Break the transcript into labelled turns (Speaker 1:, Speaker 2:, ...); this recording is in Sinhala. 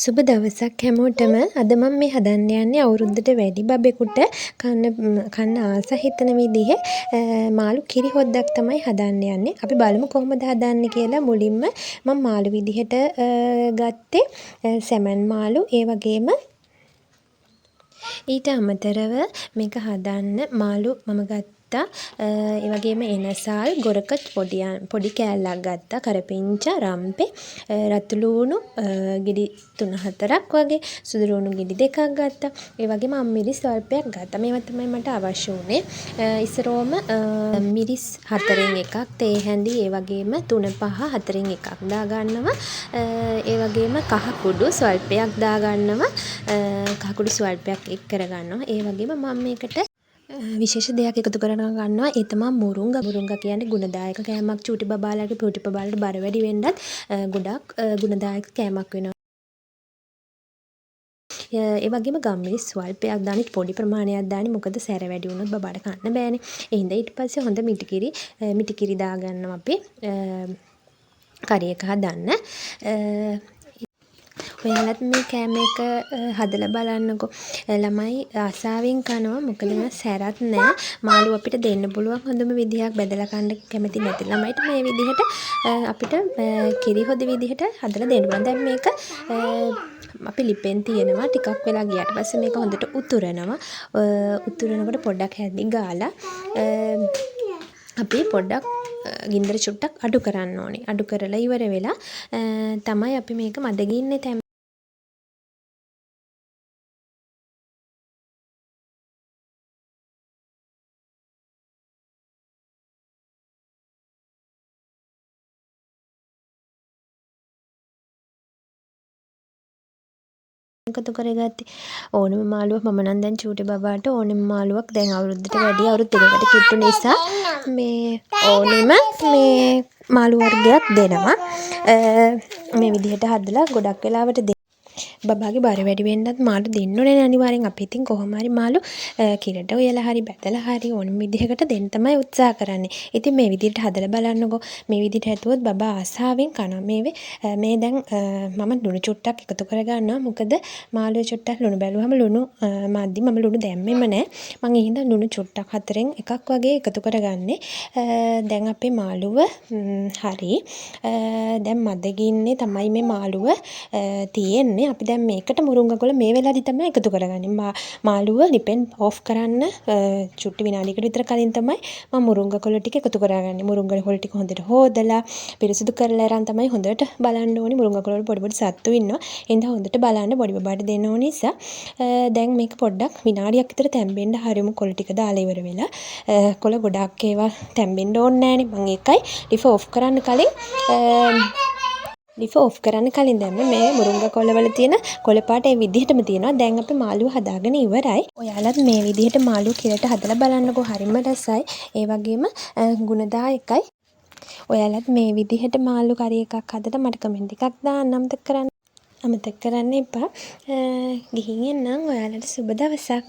Speaker 1: සුබ දවසක් හැමෝටම. අද මම මේ හදන්න යන්නේ අවුරුද්දට වැඩි බබෙකුට කන්න ආස හිතෙන විදිහේ මාළු කිරි හොද්දක් තමයි හදන්න යන්නේ. අපි බලමු කොහොමද හදන්නේ කියලා. මුලින්ම මම මාළු විදිහට ගත්තේ සැමන් මාළු. ඒ වගේම ඊට අමතරව මේක හදන්න මාළු මම ගත්තා. ඒ වගේම එනසාල් ගොරක පොඩි කෑල්ලක් ගත්තා. කරපිංචා රම්පේ රතු ලූණු ගෙඩි 3-4ක් වගේ, සුදු ලූණු ගෙඩි 2ක් ගත්තා. ඒ වගේම අම්මිරිස් ස්වල්පයක් ගත්තා. මේවා තමයි මට අවශ්‍ය වුණේ. ඉස්සරෝම මිරිස් 4න් එකක්, තේ හැඳි ඒ වගේම 3-5 4න් එකක් දාගන්නවා. ඒ වගේම කහ කුඩු ස්වල්පයක් දාගන්නවා. කහ කුඩු ස්වල්පයක් එක් කරගන්නවා. ඒ වගේම මම මේකට විශේෂ දෙයක් එකතු කරගෙන ගන්නවා. ඒ තමයි මුරුංගා. මුරුංගා කියන්නේ ගුණදායක කෑමක්. චූටි බබාලාට පොඩි බබාලාට බර වැඩි වෙන්නත් ගොඩක් ගුණදායක කෑමක් වෙනවා. ඒ වගේම ගම්මිරිස් ස්වල්පයක් දාන්න, පොඩි ප්‍රමාණයක් දාන්න. මොකද සැර වැඩි වුණොත් බබාට කන්න බෑනේ. ඒ හින්දා ඊට පස්සේ හොඳ මිටිකිරි දාගන්නවා අපි කරි එක හදන්න. ඔයාලත් මේ කෑම එක හදලා බලන්නකෝ. ළමයි ආසාවෙන් කනවා. මොකද මේවා සැරත් නෑ. මාළු අපිට දෙන්න පුළුවන් හොඳම විදිහක්. බෙදලා කන්න කැමති නැති ළමයිට මේ විදිහට අපිට කිරි හොද විදිහට හදලා දෙන්න පුළුවන්. දැන් මේක අපි ලිපෙන් තියනවා. ටිකක් වෙලා ගියාට පස්සේ මේක හොඳට උතුරනවා. උතුරනකොට පොඩ්ඩක් හැදි ගාලා අපි පොඩ්ඩක් ගින්දර චුට්ටක් අඩු කරන්න ඕනේ. අඩු කරලා ඉවර වෙලා තමයි අපි මේක මදගින්නේ එකතු කරගත්තේ. ඕනම මාළුවක් මම නම් දැන් චූටි බබාට ඕනම මාළුවක් දැන් අවුරුද්දට වැඩි අවුරුදු 3කට කිට්ටු නිසා මේ ඕනෙම මේ මාළු වර්ගයක් දෙනවා. මේ විදිහට හදලා ගොඩක් වෙලාවට බබාගේ බර වැඩි වෙන්නත් මාළු දෙන්න ඕනේ අනිවාර්යෙන්. අපි ඉතින් කොහොම හරි මාළු කිරට උයලා හරි බැදලා හරි ඕනම විදිහකට දෙන්න තමයි උත්සාහ කරන්නේ. ඉතින් මේ විදිහට හදලා බලන්නකෝ. මේ විදිහට හැදුවොත් බබා ආසාවෙන් කනවා. මේ දැන් මම ලුණු චුට්ටක් එකතු කරගන්නවා. මොකද මාළුවේ චුට්ටක් ලුණු බැලුවම ලුණු මදි. මම ලුණු දැම්මෙම නැහැ. මම ඒ හින්දා ලුණු චුට්ටක් 4න් එකක් වගේ එකතු කරගන්නේ. දැන් අපේ මාළුව හරි. දැන් මදගින්නේ තමයි මේ මාළුව තියෙන්නේ. අපි දැන් මේකට මුරුංගාකොළ මේ වෙලාවේදී තමයි එකතු කරගන්නේ. මාළුව ලිපෙන් ඕෆ් කරන්න චුට්ටි විනාඩියකට විතර කලින් තමයි මම මුරුංගාකොළ ටික එකතු කරගන්නේ. මුරුංගාකොළ ටික හොඳට හොදලා පිරිසිදු කරලා අරන් තමයි හොඳට බලන්න ඕනේ. මුරුංගාකොළ වල පොඩි සත්තු ඉන්නවා. එහෙනම් හොඳට බලන්න බොඩි බබාට දෙන්න ඕන නිසා දැන් මේක පොඩ්ඩක් විනාඩියක් විතර තැම්බෙන්න හරියමු. කොළ ටික දාලා ඉවර වෙලා. කොළ ගොඩක් ඒවා තැම්බෙන්න ඕනේ නෑනේ. මම ඒකයි ලිප ඕෆ් කරන්න කලින් ලිප ඕෆ් කරන්න කලින් දැම්මේ. මේ මුරුංගාකොළ වල තියෙන කොළ පාට ඒ විදිහටම තියෙනවා. දැන් අපි මාළුව හදාගෙන ඉවරයි. ඔයාලත් මේ විදිහට මාළුව කිරට හදලා බලන්නකෝ. හරිම රසයි. ඒ වගේම ගුණදායකයි. ඔයාලත් මේ විදිහට මාළු කරි එකක් හදලා මට කමෙන්ට් එකක් දාන්න අමතක කරන්න එපා. ගිහින් එන්නම්. ඔයාලට සුබ දවසක්.